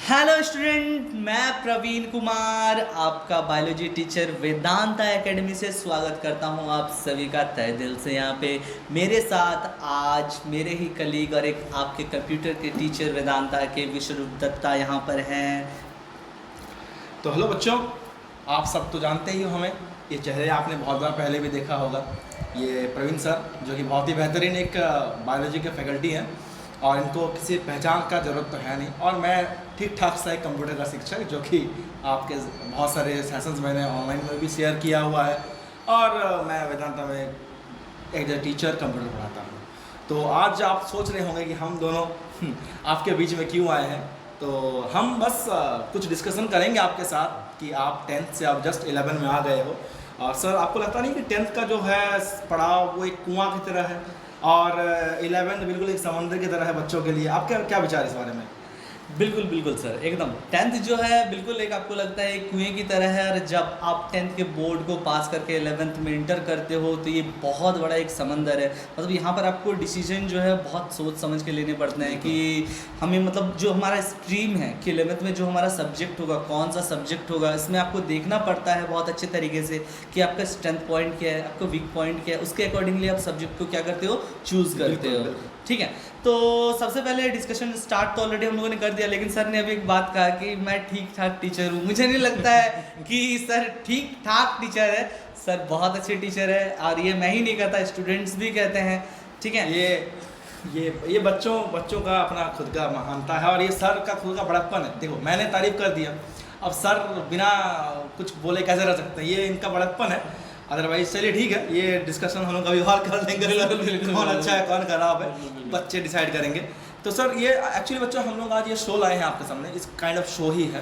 Hello student, मैं प्रवीण कुमार आपका biology teacher Vedanta academy से स्वागत करता हूं आप सभी का तहे दिल से। यहाँ पे मेरे साथ आज मेरे ही कलीग और एक आपके कंप्यूटर के टीचर वेदांता के विश्वरूप दत्ता यहाँ पर हैं। तो हेलो बच्चों, आप सब तो जानते ही हो हमें, ये चेहरे आपने बहुत बार पहले भी देखा होगा। ये प्रवीण सर जो कि बहुत ही बेहतरीन एक बायोलॉजी के फैकल्टी हैं और इनको किसी पहचान का ज़रूरत तो है नहीं। और मैं ठीक ठाक सा एक कंप्यूटर का शिक्षक जो कि आपके बहुत सारे सेशंस मैंने ऑनलाइन में भी शेयर किया हुआ है और मैं वेदांता में एक टीचर कंप्यूटर पढ़ाता हूँ। तो आज आप सोच रहे होंगे कि हम दोनों आपके बीच में क्यों आए हैं। तो हम बस कुछ डिस्कशन करेंगे आपके साथ कि आप 10th से आप जस्ट 11 में आ गए हो और सर आपको लगता नहीं कि 10th का जो है पढ़ाव वो एक कुआं की तरह है और 11 बिल्कुल एक समंदर की तरह है बच्चों के लिए। आपके क्या विचार इस बारे में? बिल्कुल बिल्कुल सर, एकदम 10th जो है बिल्कुल एक आपको लगता है एक कुएं की तरह है। और जब आप 10th के बोर्ड को पास करके 11th में इंटर करते हो तो ये बहुत बड़ा एक समंदर है। मतलब यहाँ पर आपको डिसीजन जो है बहुत सोच समझ के लेने पड़ते हैं कि हमें मतलब जो हमारा स्ट्रीम है कि 11th में जो हमारा सब्जेक्ट होगा, कौन सा सब्जेक्ट होगा, इसमें आपको देखना पड़ता है बहुत अच्छे तरीके से कि आपका स्ट्रेंथ पॉइंट क्या है, आपका वीक पॉइंट क्या है। उसके अकॉर्डिंगली आप सब्जेक्ट को क्या करते हो, चूज़ करते हो। ठीक है, तो सबसे पहले डिस्कशन स्टार्ट तो ऑलरेडी हम लोगों ने कर दिया, लेकिन सर ने अभी एक बात कहा कि मैं ठीक ठाक टीचर हूँ। मुझे नहीं लगता है कि सर ठीक ठाक टीचर है। सर बहुत अच्छे टीचर है और ये मैं ही नहीं कहता, स्टूडेंट्स भी कहते हैं। ठीक है, ये बच्चों का अपना खुद का महानता है और ये सर का खुद का बड़प्पन है। देखो मैंने तारीफ कर दिया, अब सर बिना कुछ बोले कैसे रह सकते हैं, ये इनका बड़प्पन है। अदरवाइज चलिए ठीक है, ये डिस्कशन हम लोग कभी और कर लेंगे, कौन अच्छा है कौन खराब है बच्चे डिसाइड करेंगे। तो सर ये एक्चुअली बच्चों हम लोग आज ये शो लाए हैं आपके सामने, इस काइंड ऑफ शो ही है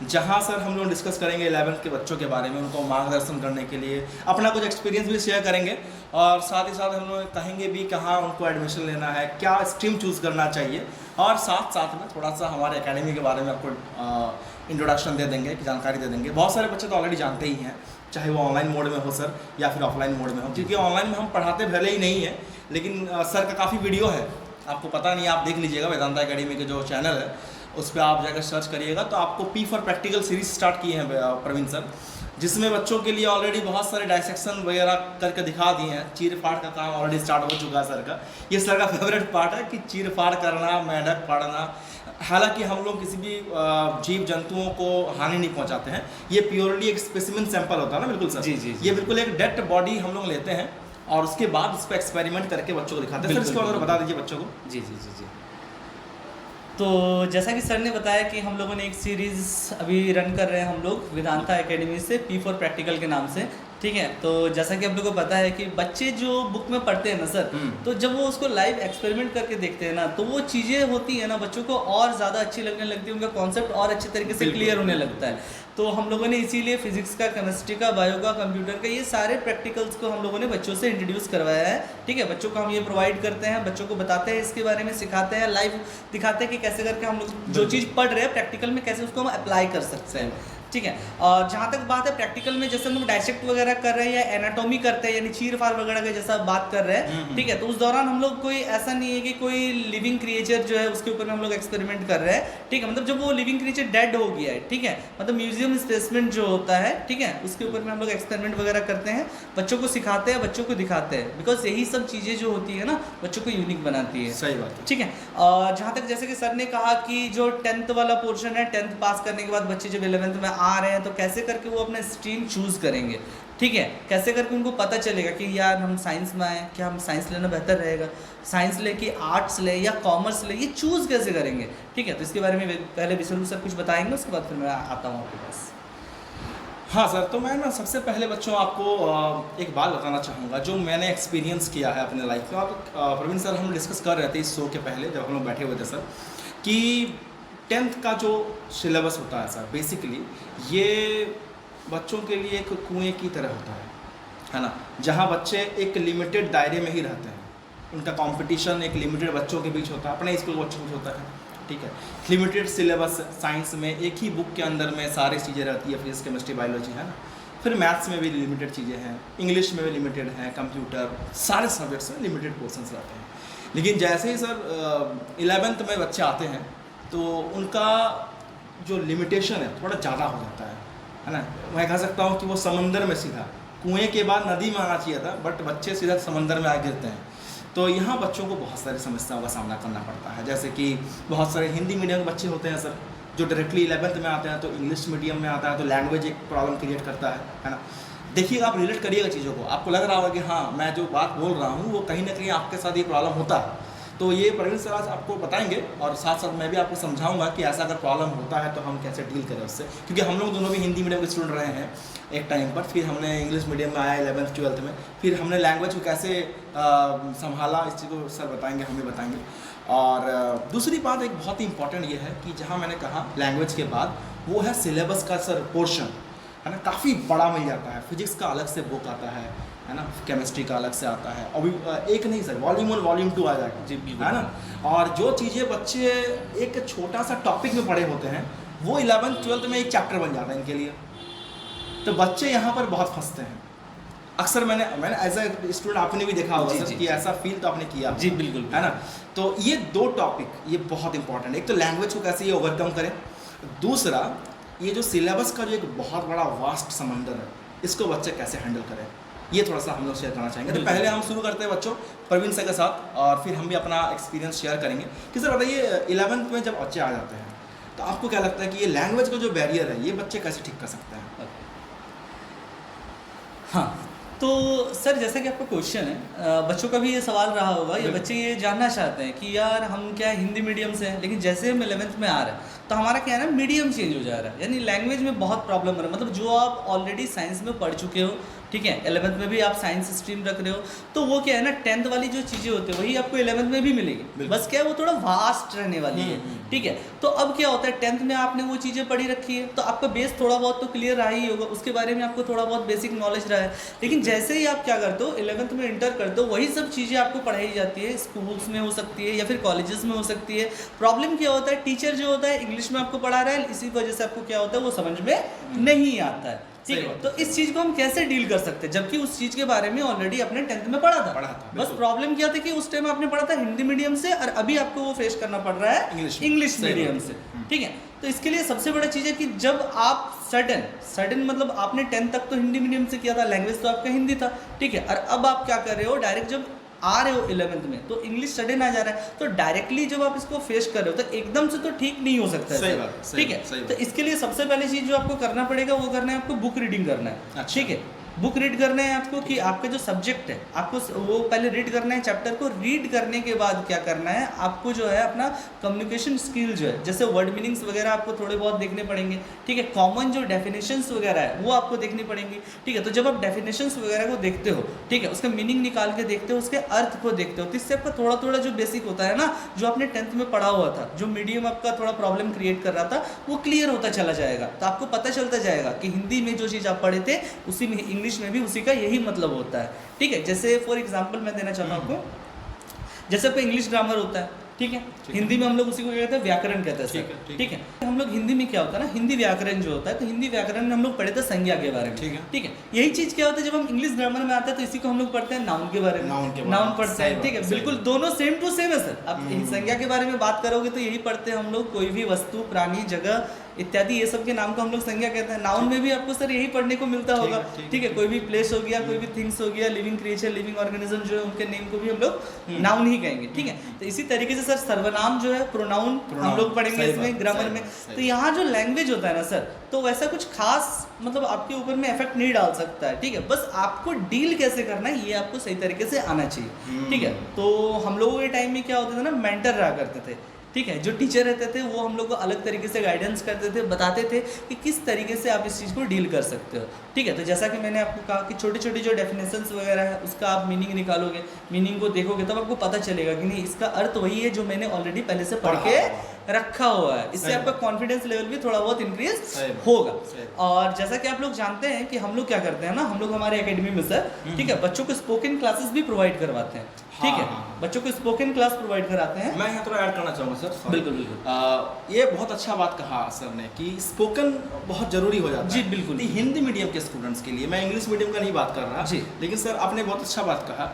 जहाँ सर हम लोग डिस्कस करेंगे 11th के बच्चों के बारे में, उनको मार्गदर्शन करने के लिए अपना कुछ एक्सपीरियंस भी शेयर करेंगे और साथ ही साथ हम लोग कहेंगे भी कहाँ उनको एडमिशन लेना है, क्या स्ट्रीम चूज़ करना चाहिए और साथ साथ में थोड़ा सा हमारे एकेडमी के बारे में आपको इंट्रोडक्शन दे देंगे, जानकारी दे देंगे। बहुत सारे बच्चे तो ऑलरेडी जानते ही हैं, चाहे वो ऑनलाइन मोड में हो सर या फिर ऑफलाइन मोड में हो, क्योंकि ऑनलाइन में हम पढ़ाते भले ही नहीं है लेकिन सर का काफ़ी वीडियो है, आपको पता नहीं, आप देख लीजिएगा वेदांता एकेडमी के जो चैनल है उस पर आप जाकर सर्च करिएगा तो आपको P for practical series start किए हैं प्रवीण सर, जिसमें बच्चों के लिए ऑलरेडी बहुत सारे डायसेक्शन वगैरह करके दिखा दिए हैं। चीर फाड़ का काम ऑलरेडी स्टार्ट हो चुका है सर का। ये सर का फेवरेट पार्ट है कि चीर फाड़ करना, मेंढक फाड़ना। हालांकि हम लोग किसी भी जीव जंतुओं को हानि नहीं पहुंचाते हैं, ये प्योरली एक स्पेसिमेन सैंपल होता है ना। बिल्कुल सर, जी। ये बिल्कुल एक डेड बॉडी हम लोग लेते हैं और उसके बाद उस पर एक्सपेरिमेंट करके बच्चों को दिखाते हैं। सर इसके बारे में बता दीजिए बच्चों को। जी। तो जैसा कि सर ने बताया कि हम लोगों ने एक सीरीज़ अभी रन कर रहे हैं हम लोग वेदांता एकेडमी से, पी फॉर प्रैक्टिकल के नाम से। ठीक है, तो जैसा कि आप लोगों को पता है कि बच्चे जो बुक में पढ़ते हैं ना सर, तो जब वो उसको लाइव एक्सपेरिमेंट करके देखते हैं ना तो वो चीज़ें होती है ना बच्चों को और ज़्यादा अच्छी लगने लगती है, उनका कॉन्सेप्ट और अच्छे तरीके से क्लियर होने लगता है। तो हम लोगों ने इसीलिए फिजिक्स का, केमिस्ट्री का, बायो का, कंप्यूटर का, ये सारे प्रैक्टिकल्स को हम लोगों ने बच्चों से इंट्रोड्यूस करवाया है। ठीक है, बच्चों को हम ये प्रोवाइड करते हैं, बच्चों को बताते हैं इसके बारे में, सिखाते हैं, लाइव दिखाते हैं कि कैसे करके हम लोग जो चीज़ पढ़ रहे हैं प्रैक्टिकल में कैसे उसको हम अप्लाई कर सकते हैं। ठीक है, और जहाँ तक बात है प्रैक्टिकल में, जैसे हम लोग डायसेक्ट वगैरह कर रहे हैं या एनाटॉमी करते हैं यानी चीर फाड़ वगैरह का जैसा बात कर रहे हैं, ठीक है, तो उस दौरान हम लोग कोई ऐसा नहीं है कि कोई लिविंग क्रिएचर जो है उसके ऊपर में हम लोग एक्सपेरिमेंट कर रहे हैं। ठीक है, मतलब जब वो लिविंग क्रिएचर डेड हो गया है, ठीक है, मतलब म्यूजियम स्पेसिमेन जो होता है, ठीक है, उसके ऊपर में हम लोग एक्सपेरिमेंट वगैरह करते हैं, बच्चों को सिखाते हैं, बच्चों को दिखाते हैं, बिकॉज यही सब चीज़ें जो होती है ना बच्चों को यूनिक बनाती है। सही बात है। ठीक है, और जहाँ तक जैसे कि सर ने कहा कि जो 10th वाला पोर्शन है, 10th पास करने के बाद बच्चे जब 11th में आ रहे हैं तो कैसे करके वो अपना स्ट्रीम चूज करेंगे। ठीक है, कैसे करके उनको पता चलेगा कि यार हम साइंस में आए, क्या हम साइंस लेना बेहतर रहेगा, साइंस ले कि आर्ट्स ले या कॉमर्स ले, ये चूज़ कैसे करेंगे। ठीक है, तो इसके बारे में पहले विश्वरूप सर कुछ बताएंगे, उसके बाद फिर मैं आता हूँ आपके पास। हाँ सर, तो मैं ना सबसे पहले बच्चों आपको एक बात बताना चाहूँगा जो मैंने एक्सपीरियंस किया है अपने लाइफ में। और प्रवीण सर हम डिस्कस कर रहे थे इस शो के पहले जब हम लोग बैठे हुए थे सर, कि 10th का जो सिलेबस होता है सर, बेसिकली ये बच्चों के लिए एक कुएं की तरह होता है ना, जहाँ बच्चे एक लिमिटेड दायरे में ही रहते हैं, उनका कंपटीशन एक लिमिटेड बच्चों के बीच होता है, अपने स्कूल बच्चों के बीच होता है। ठीक है, लिमिटेड सिलेबस, साइंस में एक ही बुक के अंदर में सारी चीज़ें रहती है, फिजिक्स, केमिस्ट्री, बायोलॉजी, है ना। फिर मैथ्स में भी लिमिटेड चीज़ें हैं, इंग्लिश में भी लिमिटेड हैं, कंप्यूटर, सारे सब्जेक्ट्स में लिमिटेड पोर्शंस रहते हैं। लेकिन जैसे ही सर 11th में बच्चे आते हैं तो उनका जो लिमिटेशन है थोड़ा ज़्यादा हो जाता है ना। मैं कह सकता हूँ कि वो समंदर में सीधा, कुएं के बाद नदी में आना चाहिए था, बट बच्चे सीधा समंदर में आ गिरते हैं। तो यहाँ बच्चों को बहुत सारी समस्याओं का सामना करना पड़ता है। जैसे कि बहुत सारे हिंदी मीडियम के बच्चे होते हैं सर, जो डायरेक्टली 11th में आते हैं, तो इंग्लिश मीडियम में आता है, तो लैंग्वेज एक प्रॉब्लम क्रिएट करता है ना। देखिएगा, आप रिलेट करिएगा चीज़ों को, आपको लग रहा होगा कि हाँ मैं जो बात बोल रहा हूँ वो कहीं ना कहीं आपके साथ ये प्रॉब्लम होता है। तो ये प्रवीण सर आज आपको बताएंगे, और साथ साथ मैं भी आपको समझाऊंगा कि ऐसा अगर प्रॉब्लम होता है तो हम कैसे डील करें उससे, क्योंकि हम लोग दोनों भी हिंदी मीडियम के स्टूडेंट रहे हैं एक टाइम पर, फिर हमने इंग्लिश मीडियम में आया 11th 12th में, फिर हमने लैंग्वेज को कैसे संभाला, इस चीज़ को सर बताएंगे, हमें बताएंगे। और दूसरी बात एक बहुत ही इंपॉर्टेंट ये है कि जहाँ मैंने कहा लैंग्वेज के बाद वो है सिलेबस का सर पोर्शन, है ना, काफ़ी बड़ा मिल जाता है। फिजिक्स का अलग से बुक आता है ना, केमिस्ट्री का अलग से आता है, अभी एक नहीं सर, वॉल्यूम 1 वॉल्यूम 2 आ जाएगा जी, है ना। और जो चीज़ें बच्चे एक छोटा सा टॉपिक में पढ़े होते हैं वो 11th 12th में एक चैप्टर बन जाता है इनके लिए। तो बच्चे यहाँ पर बहुत फंसते हैं अक्सर। मैंने एज ए स्टूडेंट, आपने भी देखा होगा सर कि ऐसा फील तो आपने किया जी बिल्कुल, है ना। तो ये 2 टॉपिक ये बहुत इंपॉर्टेंट है। एक तो लैंग्वेज को कैसे ये ओवरकम करें, दूसरा ये जो सिलेबस का जो एक बहुत बड़ा वास्ट समंदर है, इसको बच्चे कैसे हैंडल करें, ये थोड़ा सा हम लोग शेयर करना चाहेंगे। तो पहले हम शुरू करते हैं बच्चों प्रवीण सर के साथ, और फिर हम भी अपना एक्सपीरियंस शेयर करेंगे कि सर बताइए 11th में जब बच्चे आ जाते हैं तो आपको क्या लगता है कि ये लैंग्वेज का जो बैरियर है ये बच्चे कैसे ठीक कर सकते हैं? हाँ, तो सर जैसा कि आपका क्वेश्चन है, बच्चों का भी ये सवाल रहा होगा, ये बच्चे ये जानना चाहते हैं कि यार हम क्या हिंदी मीडियम से हैं, लेकिन जैसे हम 11th में आ रहे हैं तो हमारा क्या है ना, मीडियम चेंज हो जा रहा है, यानी लैंग्वेज में बहुत प्रॉब्लम हो रहा है। मतलब जो आप ऑलरेडी साइंस में पढ़ चुके हो, ठीक है, 11th में भी आप साइंस स्ट्रीम रख रहे हो, तो वो क्या है ना 10th वाली जो चीज़ें होती है वही आपको 11th में भी मिलेगी, बस क्या है वो थोड़ा वास्ट रहने वाली है, ठीक है। तो अब क्या होता है, 10th में आपने वो चीज़ें पढ़ी रखी है तो आपका बेस थोड़ा बहुत तो क्लियर रहा ही होगा, उसके बारे में आपको थोड़ा बहुत बेसिक नॉलेज रहा है। लेकिन जैसे ही आप क्या करते हो 11th में इंटर करते हो, वही सब चीज़ें आपको पढ़ाई जाती है, स्कूल्स में हो सकती है या फिर कॉलेजेस में हो सकती है। प्रॉब्लम क्या होता है, टीचर जो होता है इंग्लिश में आपको पढ़ा रहा है, इसी वजह से आपको क्या होता है वो समझ में नहीं आता है, ठीक है। तो इस चीज़ को हम कैसे डील कर सकते हैं, जबकि उस चीज़ के बारे में ऑलरेडी अपने 10th में पढ़ा था। बस प्रॉब्लम क्या था कि उस टाइम आपने पढ़ा था हिंदी मीडियम से, और अभी आपको वो फेस करना पड़ रहा है इंग्लिश मीडियम से, ठीक है। तो इसके लिए सबसे बड़ा चीज़ है कि जब आप सडन मतलब आपने 10th तक तो हिंदी मीडियम से किया था, लैंग्वेज तो आपका हिंदी था, ठीक है, और अब आप क्या कर रहे हो, डायरेक्ट जब आ रहे हो 11th में तो इंग्लिश सडन आ जा रहा है, तो डायरेक्टली जब आप इसको फेस कर रहे हो तो एकदम से तो ठीक नहीं हो सकता है, ठीक है। तो इसके लिए सबसे पहले चीज़ जो आपको करना पड़ेगा वो करना है आपको बुक रीडिंग करना है, ठीक है। बुक रीड करना है आपको कि आपका जो सब्जेक्ट है आपको वो पहले रीड करना है, चैप्टर को रीड करने के बाद क्या करना है आपको जो है अपना कम्युनिकेशन स्किल जो है, जैसे वर्ड मीनिंग्स वगैरह आपको थोड़े बहुत देखने पड़ेंगे, ठीक है। कॉमन जो डेफिनेशंस वगैरह है वो आपको देखनी पड़ेंगी, ठीक है। तो जब आप डेफिनेशंस वगैरह को देखते हो, ठीक है, उसका मीनिंग निकाल के देखते हो, उसके अर्थ को देखते हो, तो इससे आपका थोड़ा थोड़ा जो बेसिक होता है ना, जो आपने 10th में पढ़ा हुआ था, जो मीडियम आपका थोड़ा प्रॉब्लम क्रिएट कर रहा था, वो क्लियर होता चला जाएगा। तो आपको पता चलता जाएगा कि हिंदी में जो चीज़ आप पढ़े थे उसी में इंग्लिश में भी उसी का यही मतलब होता है, ठीक है। जैसे फॉर एग्जांपल मैं देना चाहता हूँ आपको, जैसे आपका इंग्लिश ग्रामर होता है, ठीक है, हिंदी में हम लोग उसी को कहते हैं व्याकरण कहते हैं, ठीक है। हम लोग हिंदी में क्या होता है ना, हिंदी व्याकरण जो होता है, तो हिंदी व्याकरण में हम लोग पढ़े थे संज्ञा के बारे में, ठीक है। यही चीज़ क्या होता है जब हम इंग्लिश ग्रामर में आते हैं तो इसी को हम लोग पढ़ते हैं नाउन के बारे में, नाउन पढ़ते हैं, ठीक है, बिल्कुल दोनों सेम टू सेम है सर। अब संज्ञा के बारे में बात करोगे तो यही पढ़ते हैं हम लोग, कोई भी वस्तु, प्राणी, जगह इत्यादि ये सब के नाम को हम लोग संज्ञा कहते हैं। नाउन में भी आपको सर यही पढ़ने को मिलता होगा, ठीक है, कोई भी प्लेस हो गया, कोई भी थिंग्स हो गया, लिविंग क्रिएचर, लिविंग ऑर्गेनिज्म जो है उनके नेम को भी हम लोग नाउन ही कहेंगे, ठीक है। तो इसी तरीके से सर सर्वनाम जो है प्रोनाउन हम लोग पढ़ेंगे इसमें ग्रामर में। तो यहाँ जो लैंग्वेज होता है ना सर, तो वैसा कुछ खास मतलब आपके ऊपर में इफेक्ट नहीं डाल सकता है, ठीक है। बस आपको डील कैसे करना है ये आपको सही तरीके से आना चाहिए, ठीक है। तो हम लोगों के टाइम में क्या होता था ना, मेंटर रहा करते थे, ठीक है, जो टीचर रहते थे वो हम लोग को अलग तरीके से गाइडेंस करते थे, बताते थे कि किस तरीके से आप इस चीज़ को डील कर सकते हो, ठीक है। तो जैसा कि मैंने आपको कहा कि छोटी छोटी जो डेफिनेशंस वगैरह है उसका आप मीनिंग निकालोगे, मीनिंग को देखोगे तब आपको पता चलेगा कि नहीं इसका अर्थ वही है जो मैंने ऑलरेडी पहले से पढ़ के रखा हुआ है। इससे आपका कॉन्फिडेंस लेवल भी थोड़ा बहुत इंक्रीज होगा। और जैसा कि आप लोग जानते हैं कि हम लोग क्या करते हैं ना, हम लोग हमारे एकेडमी में सर, ठीक है, बच्चों को स्पोकन क्लासेस भी प्रोवाइड करवाते हैं, ठीक है, बच्चों को स्पोकन क्लास प्रोवाइड कराते हैं। मैं यहाँ थोड़ा ऐड करना चाहूँगा सर। बिल्कुल बिल्कुल, ये बहुत अच्छा बात कहा सर ने कि स्पोकन बहुत जरूरी हो जाता है। जी बिल्कुल, हिंदी मीडियम के स्टूडेंट्स के लिए, मैं इंग्लिश मीडियम का नहीं बात कर रहा जी, लेकिन सर आपने बहुत अच्छा बात कहा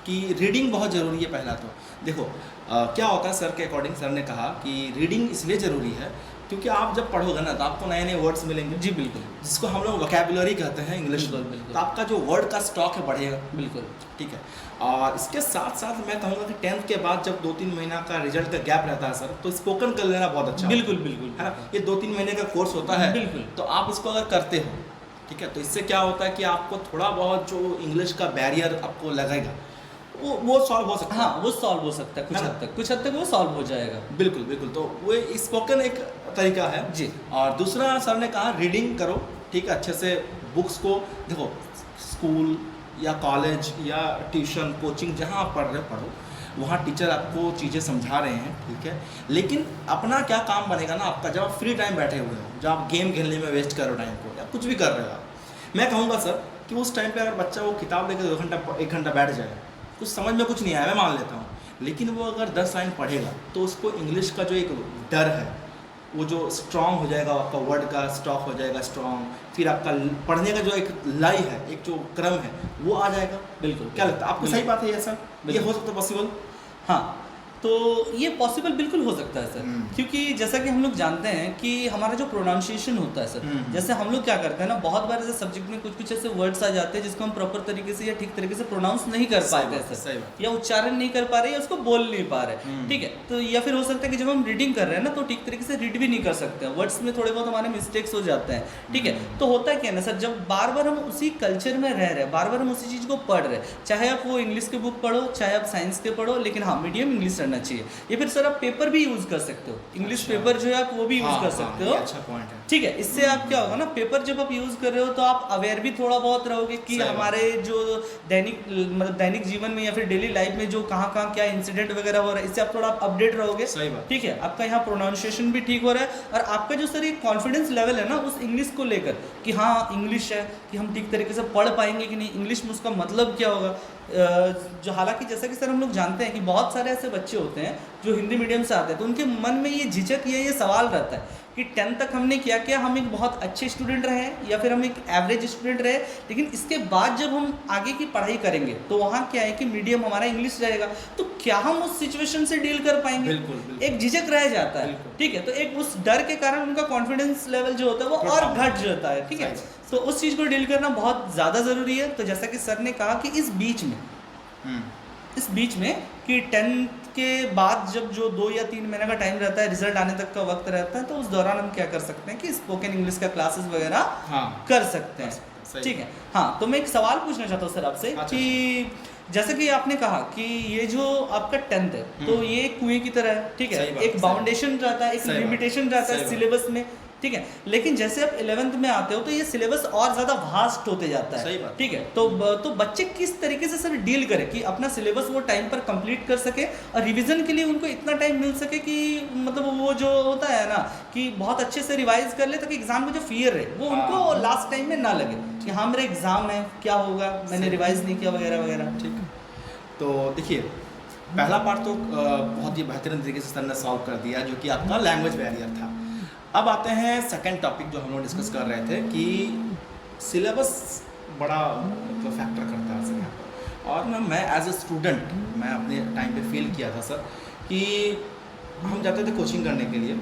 कि रीडिंग बहुत ज़रूरी है। पहला तो देखो क्या होता है सर के अकॉर्डिंग, सर ने कहा कि रीडिंग इसलिए ज़रूरी है क्योंकि आप जब पढ़ोगे ना तो आपको नए नए वर्ड्स मिलेंगे, जी बिल्कुल जिसको हम लोग वोकैबुलरी कहते हैं इंग्लिश बिल्कुल, में। बिल्कुल। तो आपका जो वर्ड का स्टॉक है बढ़ेगा, बिल्कुल। ठीक है। और इसके साथ साथ मैं कहूँगा कि 10th के बाद जब 2-3 महीना का रिजल्ट का गैप रहता है सर, तो स्पोकन कर लेना बहुत अच्छा बिल्कुल होता बिल्कुल है ना। ये 2-3 महीने का कोर्स होता है, बिल्कुल। तो आप इसको अगर करते हो, ठीक है, तो इससे क्या होता है कि आपको थोड़ा बहुत जो इंग्लिश का बैरियर आपको लगेगा वो सॉल्व हो सकता है। हाँ, वो सॉल्व हो सकता है कुछ हद तक वो सॉल्व हो जाएगा। बिल्कुल बिल्कुल। तो वो स्पोकन एक तरीका है जी। और दूसरा सर ने कहा रीडिंग करो, ठीक है, अच्छे से बुक्स को देखो, स्कूल या कॉलेज या ट्यूशन कोचिंग जहाँ आप पढ़ रहे हो पढ़ो, वहाँ टीचर आपको चीज़ें समझा रहे हैं, ठीक है, लेकिन अपना क्या काम बनेगा ना आपका, जब आप फ्री टाइम बैठे हुए हो, जब आप गेम खेलने में वेस्ट करो टाइम को या कुछ भी कर रहे हो आप, मैं कहूँगा सर कि उस टाइम पे अगर बच्चा वो किताब लेकर 2 घंटा 1 घंटा बैठ जाए, कुछ समझ में कुछ नहीं आया, मैं मान लेता हूँ, लेकिन वो अगर 10 लाइन पढ़ेगा तो उसको इंग्लिश का जो एक डर है वो जो स्ट्रॉन्ग हो जाएगा, आपका वर्ड का स्टॉक हो जाएगा स्ट्रॉन्ग, फिर आपका पढ़ने का जो एक लय है, एक जो क्रम है वो आ जाएगा। बिल्कुल। क्या लगता है आपको? सही बात है ये सर? ये हो सकता है पॉसिबल? हाँ, तो ये पॉसिबल बिल्कुल हो सकता है सर, क्योंकि जैसा कि हम लोग जानते हैं कि हमारा जो प्रोनाउंसिएशन होता है सर, जैसे हम लोग क्या करते हैं ना, बहुत बार ऐसे सब्जेक्ट में कुछ ऐसे वर्ड्स आ जाते हैं जिसको हम प्रॉपर तरीके से या ठीक तरीके से प्रोनाउंस नहीं कर पाते हैं सर, या उच्चारण नहीं कर पा रहे या उसको बोल नहीं पा रहे, ठीक है। तो या फिर हो सकता है कि जब हम रीडिंग कर रहे हैं ना तो ठीक तरीके से रीड भी नहीं कर सकते हैं, वर्ड्स में थोड़े बहुत हमारे मिस्टेक्स हो जाते हैं, ठीक है। तो होता क्या है ना सर, जब बार बार हम उसी कल्चर में रह रहे हैं, बार बार हम उसी चीज़ को पढ़ रहे हैं, चाहे आप वो इंग्लिश के बुक पढ़ो, चाहे आप साइंस के पढ़ो, लेकिन हाँ मीडियम इंग्लिश रहना चाहिए। या फिर सर आप पेपर भी यूज कर सकते हो, इंग्लिश पेपर जो है आप वो भी यूज कर सकते हो। अच्छा पॉइंट है, ठीक है। इससे आप क्या होगा ना, पेपर जब आप यूज कर रहे हो तो आप अवेयर भी थोड़ा बहुत रहोगे कि हमारे जो दैनिक जीवन में या फिर डेली लाइफ में जो कहाँ क्या इंसिडेंट वगैरह हो रहा है, इससे आप थोड़ा अपडेट रहोगे। सही बात। ठीक है, आपका यहाँ प्रोनाउंसिएशन भी ठीक हो रहा है और आपका जो सर एक कॉन्फिडेंस लेवल है ना उस इंग्लिश को लेकर कि हाँ इंग्लिश है, कि हम ठीक तरीके से पढ़ पाएंगे कि नहीं, इंग्लिश में उसका मतलब क्या होगा। जो हालांकि जैसा कि सर हम लोग जानते हैं कि बहुत सारे ऐसे बच्चे होते हैं जो हिंदी मीडियम से आते हैं, तो उनके मन में ये झिझक या ये सवाल रहता है कि 10th तक हमने क्या किया, हम एक बहुत अच्छे स्टूडेंट रहे या फिर हम एक एवरेज स्टूडेंट रहे, लेकिन इसके बाद जब हम आगे की पढ़ाई करेंगे तो वहाँ क्या है कि मीडियम हमारा इंग्लिश रहेगा, तो क्या हम उस सिचुएशन से डील कर पाएंगे। बिल्कुल। एक झिझक रह जाता है, ठीक है। तो एक उस डर के कारण उनका कॉन्फिडेंस लेवल जो होता है वो और घट जाता है, ठीक है। तो उस चीज़ को डील करना बहुत ज़्यादा ज़रूरी है। तो जैसा कि सर ने कहा कि इस बीच में कि 10th के बाद जब जो 2 या 3 महीने का टाइम रहता है, रिजल्ट आने तक का वक्त रहता है, तो उस दौरान हम क्या कर सकते हैं कि स्पोकन इंग्लिश का क्लासेस वगैरह कर सकते हैं, ठीक है। हाँ, तो मैं एक सवाल पूछना चाहता हूँ सर आपसे कि जैसे कि आपने कहा कि ये जो आपका 10th है तो ये कुएं की तरह है, ठीक है, एक बाउंडेशन रहता है, एक लिमिटेशन रहता है सिलेबस में, ठीक है। लेकिन जैसे आप 11th में आते हो तो ये सिलेबस और ज़्यादा वास्ट होते जाता है, ठीक है। तो बच्चे किस तरीके से सर डील करें कि अपना सिलेबस वो टाइम पर कंप्लीट कर सके और रिवीजन के लिए उनको इतना टाइम मिल सके कि मतलब वो जो होता है ना कि बहुत अच्छे से रिवाइज कर ले ताकि एग्जाम में जो फियर है वो उनको लास्ट टाइम में ना लगे कि हाँ मेरा एग्जाम है, क्या होगा, मैंने रिवाइज नहीं किया वगैरह वगैरह, ठीक है। तो देखिए, पहला पार्ट तो बहुत ही बेहतरीन तरीके से सर ने सॉल्व कर दिया, जो कि आपका लैंग्वेज बैरियर था। अब आते हैं सेकंड टॉपिक जो हम लोग डिस्कस कर रहे थे कि सिलेबस बड़ा मतलब फैक्टर करता है सर यहाँ पर। और ना मैं एज ए स्टूडेंट मैं अपने टाइम पे फील किया था सर कि हम जाते थे कोचिंग करने के लिए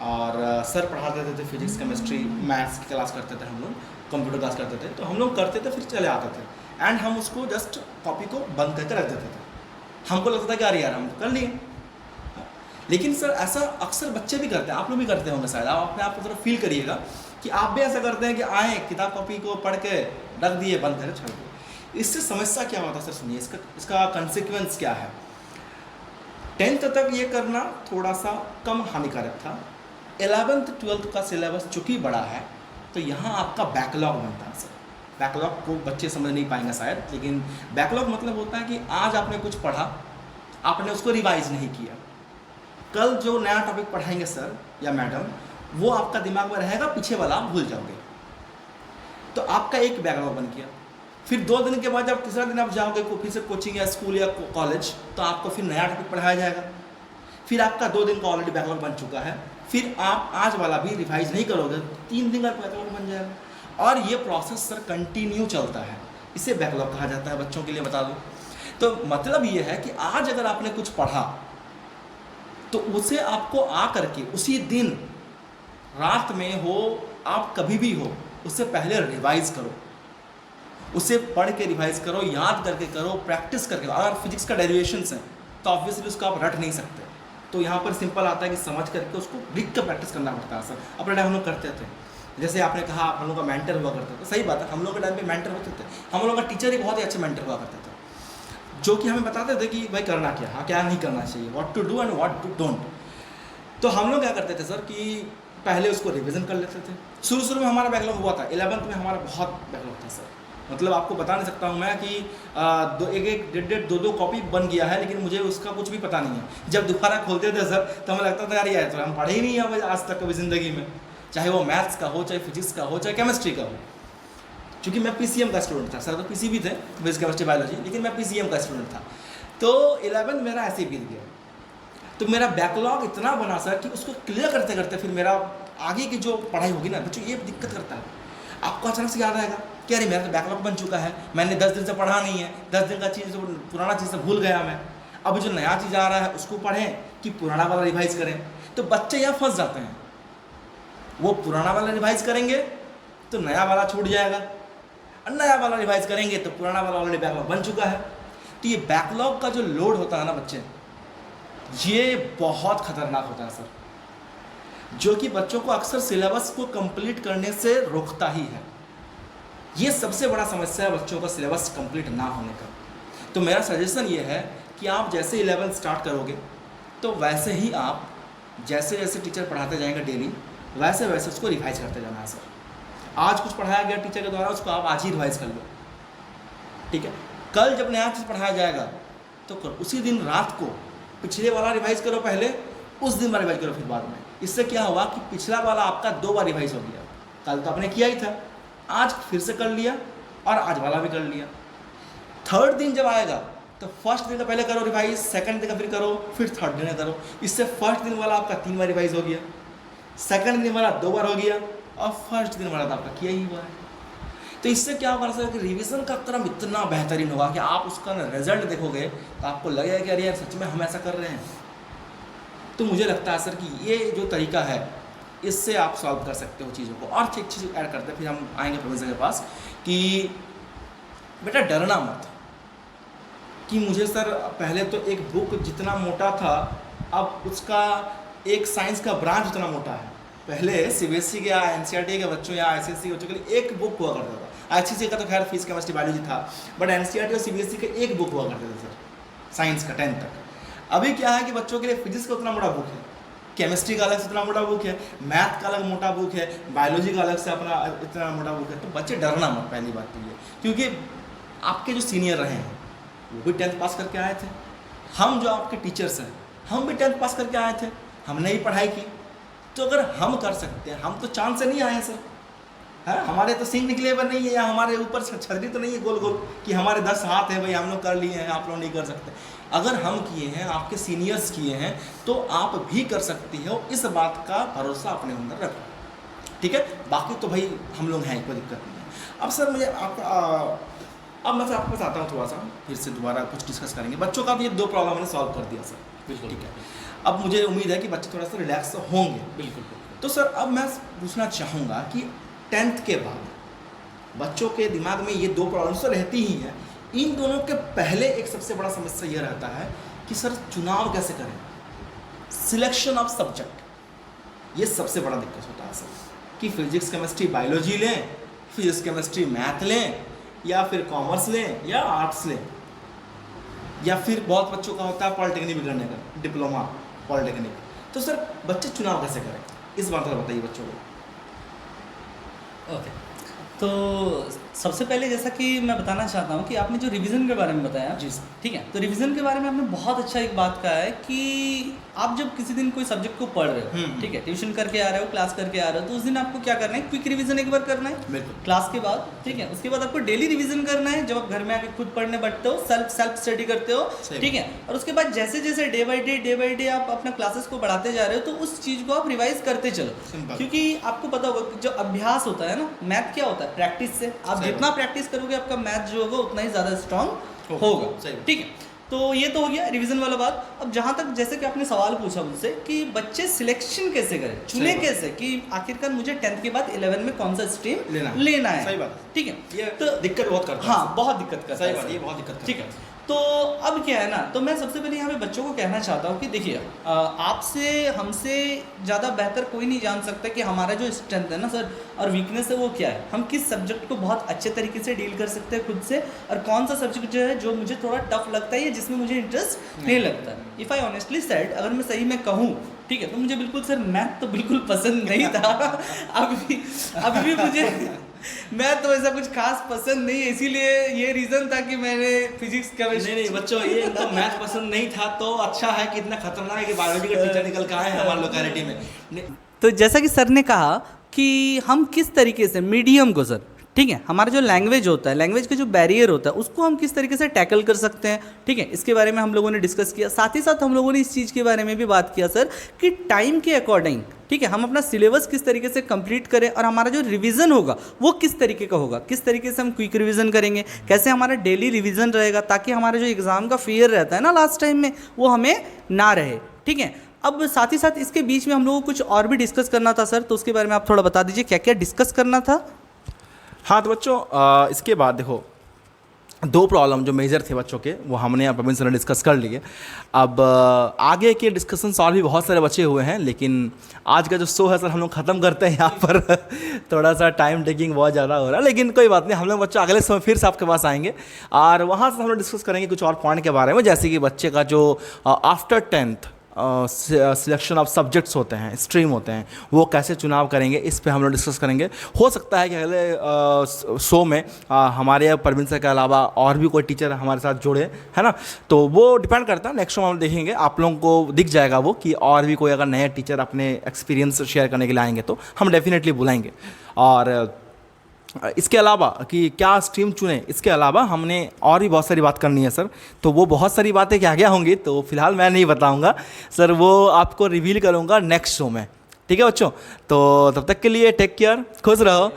और सर पढ़ा देते थे फिजिक्स केमिस्ट्री मैथ्स की क्लास करते थे, हम लोग कंप्यूटर क्लास करते थे, तो हम लोग करते थे फिर चले आते थे एंड हम उसको जस्ट कॉपी को बंद करके रख देते थे। हमको लगता था कि अरे यार हम कर लिए, लेकिन सर ऐसा अक्सर बच्चे भी करते हैं, आप लोग भी करते होंगे शायद, आप अपने आप को थोड़ा फील करिएगा कि आप भी ऐसा करते हैं कि आए किताब कॉपी को पढ़ के रख दिए, बंद करके छोड़ दिए। इससे समस्या क्या होता है सर, सुनिए इसका कंसिक्वेंस क्या है। 10th तक ये करना थोड़ा सा कम हानिकारक था। 11th 12th का सिलेबस चूँकि बड़ा है तो यहाँ आपका बैकलॉग बनता है सर। बैकलॉग को बच्चे समझ नहीं पाएंगे शायद, लेकिन बैकलॉग मतलब होता है कि आज आपने कुछ पढ़ा, आपने उसको रिवाइज नहीं किया, कल जो नया टॉपिक पढ़ाएंगे सर या मैडम वो आपका दिमाग में रहेगा, पीछे वाला आप भूल जाओगे। तो आपका एक बैकलॉग बन गया। फिर 2 दिन के बाद जब तीसरा दिन आप जाओगे फिर से कोचिंग या स्कूल या कॉलेज, तो आपको फिर नया टॉपिक पढ़ाया जाएगा। फिर आपका 2 दिन का ऑलरेडी बैकलॉग बन चुका है, फिर आप आज वाला भी रिवाइज नहीं करोगे, 3 दिन का बैकलॉग बन जाएगा। और ये प्रोसेस सर कंटिन्यू चलता है, इसे बैकलॉग कहा जाता है। बच्चों के लिए बता दूँ तो मतलब ये है कि आज अगर आपने कुछ पढ़ा तो उसे आपको आ करके उसी दिन रात में हो, आप कभी भी हो, उससे पहले रिवाइज करो, उसे पढ़ के रिवाइज करो, याद करके करो, प्रैक्टिस करके। अगर फिजिक्स का डेरिवेशंस है तो ऑब्वियसली उसको आप रट नहीं सकते, तो यहाँ पर सिंपल आता है कि समझ करके उसको लिख कर प्रैक्टिस करना पड़ता है। सर अपने टाइम हम लोग करते थे, जैसे आपने कहा हम लोग का मेंटर हुआ करता था, सही बात है, हम लोग के टाइम पे मेंटर होते थे, हम लोग का टीचर ही बहुत ही अच्छे मेंटर हुआ करते थे, जो कि हमें बताते थे कि भाई करना क्या, हाँ क्या नहीं करना चाहिए, what to do and what to don't. तो हम लोग क्या करते थे सर कि पहले उसको रिवीजन कर लेते थे। शुरू में हमारा बैकलॉग हुआ था, 11th में हमारा बहुत बैकलॉग था सर, मतलब आपको बता नहीं सकता हूँ मैं कि एक डेढ़ दो कॉपी बन गया है, लेकिन मुझे उसका कुछ भी पता नहीं है। जब दोबारा खोलते थे सर तो हमें लगता था यार ये तो हम पढ़े ही नहीं है आज तक कभी ज़िंदगी में, चाहे वो मैथ्स का हो, चाहे फिजिक्स का हो, चाहे केमिस्ट्री का हो। क्योंकि मैं PCM का स्टूडेंट था सर, तो PCB थे, फिजिक्स केमिस्ट्री बायोलॉजी, लेकिन मैं PCM का स्टूडेंट था। तो 11 मेरा ऐसे ही बीत गया, तो मेरा बैकलॉग इतना बना सर कि उसको क्लियर करते करते फिर मेरा आगे की जो पढ़ाई होगी ना बच्चों, ये दिक्कत करता है। आपको अचानक से याद आएगा कि अरे मेरा तो बैकलॉग बन चुका है, मैंने 10 दिन से पढ़ा नहीं है, 10 दिन का चीज़ पुराना चीज़ से भूल गया मैं, अब जो नया चीज़ आ रहा है उसको पढ़ें कि पुराना वाला रिवाइज करें। तो बच्चे यहाँ फंस जाते हैं, वो पुराना वाला रिवाइज करेंगे तो नया वाला छूट जाएगा, और नया वाला रिवाइज करेंगे तो पुराना वाला ऑलरेडी बैकलॉग बन चुका है। तो ये बैकलॉग का जो लोड होता है ना बच्चे, ये बहुत खतरनाक होता है सर, जो कि बच्चों को अक्सर सिलेबस को कंप्लीट करने से रोकता ही है। ये सबसे बड़ा समस्या है बच्चों का सिलेबस कंप्लीट ना होने का। तो मेरा सजेशन ये है कि आप जैसे 11 स्टार्ट करोगे तो वैसे ही आप जैसे जैसे टीचर पढ़ाते जाएंगे डेली, वैसे वैसे उसको रिवाइज करते जाना है सर। आज कुछ पढ़ाया गया टीचर के द्वारा, उसको आप आज ही रिवाइज कर लो, ठीक है। कल जब नया चीज़ पढ़ाया जाएगा तो उसी दिन रात को पिछले वाला रिवाइज करो पहले, उस दिन रिवाइज करो फिर बाद में। इससे क्या हुआ कि पिछला वाला आपका 2 बार रिवाइज हो गया, कल तो आपने किया ही था, आज फिर से कर लिया और आज वाला भी कर लिया। थर्ड दिन जब आएगा तो फर्स्ट दिन का पहले करो रिवाइज, सेकंड दिन का फिर करो, फिर थर्ड दिन का करो। इससे फर्स्ट दिन वाला आपका 3 बार रिवाइज हो गया, सेकंड दिन वाला 2 बार हो गया, और फर्स्ट दिन वाला तो आपका किया ही हुआ है। तो इससे क्या होगा सर कि रिवीजन का क्रम इतना बेहतरीन होगा कि आप उसका रिजल्ट देखोगे तो आपको लगेगा कि अरे यार सच में हम ऐसा कर रहे हैं। तो मुझे लगता है सर कि ये जो तरीका है इससे आप सॉल्व कर सकते हो चीज़ों को। और एक चीज़ ऐड करते हैं, फिर हम आएंगे प्रोफेसर के पास, कि बेटा डरना मत कि मुझे सर पहले तो एक बुक जितना मोटा था, अब उसका एक साइंस का ब्रांच उतना मोटा है। पहले CBSE के या NCERT के बच्चों या ICSE के बच्चों के लिए एक बुक हुआ करता था। ICSE का तो खैर फिजिक्स केमिस्ट्री बायोलॉजी था, बट NCERT और CBSE के एक बुक हुआ करते थे सर साइंस का 10th तक। अभी क्या है कि बच्चों के लिए फिजिक्स का उतना बड़ा बुक है, केमिस्ट्री का अलग से इतना मोटा बुक है, मैथ का अलग मोटा बुक है, बायोलॉजी का अलग से अपना इतना मोटा बुक है। तो बच्चे डरना मत, पहली बात तो ये, क्योंकि आपके जो सीनियर रहे हैं वो भी 10th पास करके आए थे, हम जो आपके टीचर्स हैं हम भी 10th पास करके आए थे, हमने ही पढ़ाई की। तो अगर हम कर सकते हैं, हम तो चांद से नहीं आए हैं सर, है हमारे तो सिंह निकले हुए नहीं है, या हमारे ऊपर छतरी तो नहीं है गोल गोल कि हमारे 10 हाथ है भाई हम लोग कर लिए हैं आप लोग नहीं कर सकते। अगर हम किए हैं, आपके सीनियर्स किए हैं, तो आप भी कर सकती हो, इस बात का भरोसा अपने अंदर रखो, ठीक है। बाकी तो भाई हम लोग हैं, कोई दिक्कत नहीं है। अब सर मुझे अब मैं आपके पास आता हूँ, थोड़ा सा फिर से दोबारा कुछ डिस्कस करेंगे। बच्चों का भी ये 2 प्रॉब्लम मैंने सॉल्व कर दिया सर, बिल्कुल ठीक है। अब मुझे उम्मीद है कि बच्चे थोड़ा सा रिलैक्स होंगे। बिल्कुल। तो सर अब मैं पूछना चाहूँगा कि 10th के बाद बच्चों के दिमाग में ये 2 प्रॉब्लम्स तो रहती ही हैं, इन दोनों के पहले एक सबसे बड़ा समस्या ये रहता है कि सर चुनाव कैसे करें, सिलेक्शन ऑफ सब्जेक्ट। ये सबसे बड़ा दिक्कत होता है सर कि फिजिक्स केमिस्ट्री बायोलॉजी लें, फिजिक्स केमिस्ट्री मैथ लें, या फिर कॉमर्स लें, या आर्ट्स लें, या फिर बहुत बच्चों का होता है पॉलिटेक्निक करने का, डिप्लोमा पॉलिटेक्निक। तो सर बच्चे चुनाव कैसे करें, इस बात पर बताइए बच्चों को। ओके, तो सबसे पहले जैसा कि मैं बताना चाहता हूँ कि आपने जो रिवीजन के बारे में बताया, जी सर, ठीक है। तो रिवीजन के बारे में आपने बहुत अच्छा एक बात कहा है कि आप जब किसी दिन कोई सब्जेक्ट को पढ़ रहे हो, ठीक है, ट्यूशन करके आ रहे हो, क्लास करके आ रहे हो, तो उस दिन आपको क्या करना है, क्विक रिवीजन एक बार करना है बिल्कुल क्लास के बाद, ठीक है। उसके बाद आपको डेली रिवीजन करना है, जब आप घर में आके खुद पढ़ने बैठते हो, सेल्फ स्टडी करते हो, ठीक है। और उसके बाद जैसे जैसे डे बाई डे आप अपना क्लासेस को बढ़ाते जा रहे हो, तो उस चीज़ को आप रिवाइज करते चलो, क्योंकि आपको पता होगा जो अभ्यास होता है ना, मैथ क्या होता है, प्रैक्टिस से। आप जितना प्रैक्टिस करोगे आपका मैथ जो होगा उतना ही ज़्यादा स्ट्रांग होगा, ठीक है। तो ये तो हो गया रिवीजन वाला बात। अब जहाँ तक जैसे कि आपने सवाल पूछा मुझसे कि बच्चे सिलेक्शन कैसे करें, चुने कैसे, कि आखिरकार मुझे 10th के बाद 11 में कौन सा स्ट्रीम लेना है। सही बात, ठीक है, ये तो दिक्कत बहुत करता है। हाँ, बहुत दिक्कत करता है। सही बात, ये बहुत दिक्कत करता है। ठीक है, तो अब क्या है ना, तो मैं सबसे पहले यहाँ पे बच्चों को कहना चाहता हूँ कि देखिए, आपसे हमसे ज़्यादा बेहतर कोई नहीं जान सकता कि हमारा जो स्ट्रेंथ है ना सर और वीकनेस है वो क्या है, हम किस सब्जेक्ट को बहुत अच्छे तरीके से डील कर सकते हैं खुद से, और कौन सा सब्जेक्ट जो है जो मुझे थोड़ा टफ लगता है या जिसमें मुझे इंटरेस्ट नहीं लगता। इफ़ आई ऑनेस्टली सेड, अगर मैं सही में कहूँ, ठीक है, तो मुझे बिल्कुल सर मैथ तो बिल्कुल पसंद नहीं था। अभी भी मुझे मैथ तो ऐसा कुछ खास पसंद नहीं है, इसीलिए ये रीज़न था कि मैंने फिजिक्स केमिस्ट्री। नहीं बच्चों, ये इनको मैथ पसंद नहीं था तो अच्छा है कि इतना खतरनाक है कि बायोलॉजी का टीचर निकल के आए हैं हमारे लोकेलिटी में। तो जैसा कि सर ने कहा कि हम किस तरीके से मीडियम को सर, ठीक है, हमारा जो लैंग्वेज होता है, लैंग्वेज का जो बैरियर होता है उसको हम किस तरीके से टैकल कर सकते हैं, ठीक है, इसके बारे में हम लोगों ने डिस्कस किया। साथ ही साथ हम लोगों ने इस चीज़ के बारे में भी बात किया सर कि टाइम के अकॉर्डिंग, ठीक है, हम अपना सिलेबस किस तरीके से कंप्लीट करें और हमारा जो रिवीजन होगा वो किस तरीके का होगा, किस तरीके से हम क्विक रिवीजन करेंगे, कैसे हमारा डेली रिवीजन रहेगा, ताकि हमारा जो एग्ज़ाम का फियर रहता है ना लास्ट टाइम में वो हमें ना रहे। ठीक है, अब साथ ही साथ इसके बीच में हम लोगों को कुछ और भी डिस्कस करना था सर, तो उसके बारे में आप थोड़ा बता दीजिए क्या क्या डिस्कस करना था। हाँ तो बच्चों, इसके बाद देखो 2 प्रॉब्लम जो मेजर थे बच्चों के वो हमने अब प्रवीण सर ने डिस्कस कर लिए। अब आगे के डिस्कशंस और भी बहुत सारे बचे हुए हैं, लेकिन आज का जो शो है सर हम लोग ख़त्म करते हैं यहाँ पर। थोड़ा सा टाइम टेकिंग बहुत ज़्यादा हो रहा है, लेकिन कोई बात नहीं, हम लोग बच्चों अगले समय फिर से आपके पास आएंगे और वहाँ से हम लोग डिस्कस करेंगे कुछ और पॉइंट के बारे में, जैसे कि बच्चे का जो after 10th selection of subjects होते हैं, स्ट्रीम होते हैं, वो कैसे चुनाव करेंगे, इस पे हम लोग डिस्कस करेंगे। हो सकता है कि अगले शो में हमारे प्रवीण सर के अलावा और भी कोई टीचर हमारे साथ जुड़े, है ना, तो वो डिपेंड करता है। नेक्स्ट शो में हम देखेंगे, आप लोगों को दिख जाएगा वो कि और भी कोई अगर नए टीचर अपने एक्सपीरियंस शेयर करने के लिए आएंगे तो हम डेफिनेटली बुलाएंगे। और इसके अलावा कि क्या स्ट्रीम चुने, इसके अलावा हमने और भी बहुत सारी बात करनी है सर, तो वो बहुत सारी बातें क्या क्या होंगी तो फिलहाल मैं नहीं बताऊंगा सर, वो आपको रिवील करूंगा नेक्स्ट शो में। ठीक है बच्चों, तो तब तक के लिए टेक केयर, खुश रहो।